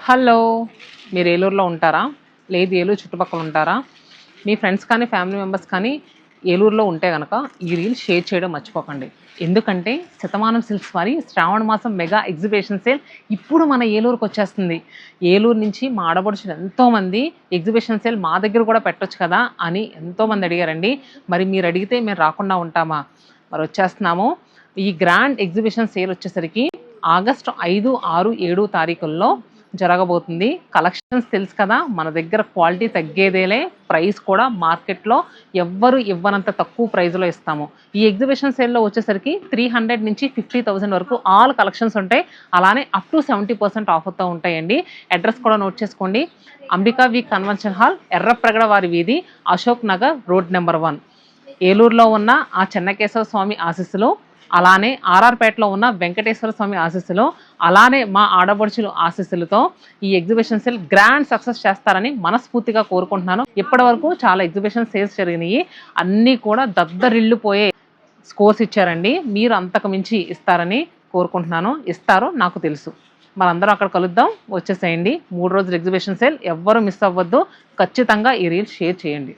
Hello, మీరు ఏలూరులో ఉంటారా? లేదు ఏలూరు చుట్టుపక్కల ఉంటారా? మీ ఫ్రెండ్స్ కానీ ఫ్యామిలీ మెంబర్స్ కానీ ఏలూరులో ఉంటే కనుక ఈ రీల్ షేర్ చేయడం మర్చిపోకండి. ఎందుకంటే శతమానం సిల్క్స్ వారి శ్రావణ మాసం మెగా ఎగ్జిబిషన్ సేల్ ఇప్పుడు మన ఏలూరుకి వచ్చేస్తుంది. ఏలూరు నుంచి మా ఆడపడుచులు ఎంతోమంది ఎగ్జిబిషన్ సేల్ మా దగ్గర కూడా పెట్టొచ్చు కదా అని ఎంతోమంది అడిగారండి. మరి మీరు అడిగితే మేము రాకుండా ఉంటామా? మరి వచ్చేస్తున్నాము. ఈ గ్రాండ్ ఎగ్జిబిషన్ సేల్ వచ్చేసరికి ఆగస్టు 5, 6, 7 తారీఖుల్లో జరగబోతుంది. కలెక్షన్స్ తెలుసు కదా, మన దగ్గర క్వాలిటీ తగ్గేదేలే, ప్రైస్ కూడా మార్కెట్లో ఎవ్వరు ఇవ్వనంత తక్కువ ప్రైస్లో ఇస్తాము. ఈ ఎగ్జిబిషన్ సేల్లో వచ్చేసరికి 300 నుంచి 50,000 వరకు ఆల్ కలెక్షన్స్ ఉంటాయి. అలానే అప్ టు 70% ఆఫర్తో ఉంటాయండి. అడ్రస్ కూడా నోట్ చేసుకోండి. అంబికా వి కన్వెన్షన్ హాల్, ఎర్రప్రగడ వారి వీధి, అశోక్ నగర్, రోడ్ నెంబర్ 1. ఏలూరులో ఉన్న ఆ చెన్నకేశవ స్వామి ఆశీస్సులు, అలానే ఆర్ఆర్పేటలో ఉన్న వెంకటేశ్వర స్వామి ఆశీస్సులు, అలానే మా ఆడపడుచులు ఆశీస్సులతో ఈ ఎగ్జిబిషన్ సేల్ గ్రాండ్ సక్సెస్ చేస్తారని మనస్ఫూర్తిగా కోరుకుంటున్నాను. ఇప్పటి వరకు చాలా ఎగ్జిబిషన్ సేల్స్ జరిగినాయి, అన్నీ కూడా దద్దరిల్లిపోయే స్కోర్స్ ఇచ్చారండి. మీరు అంతకు మించి ఇస్తారని కోరుకుంటున్నాను. ఇస్తారో నాకు తెలుసు. మనందరం అక్కడ కలుద్దాం, వచ్చేసేయండి. 3 రోజుల ఎగ్జిబిషన్ సేల్ ఎవ్వరూ మిస్ అవ్వద్దు. ఖచ్చితంగా ఈ రీల్ షేర్ చేయండి.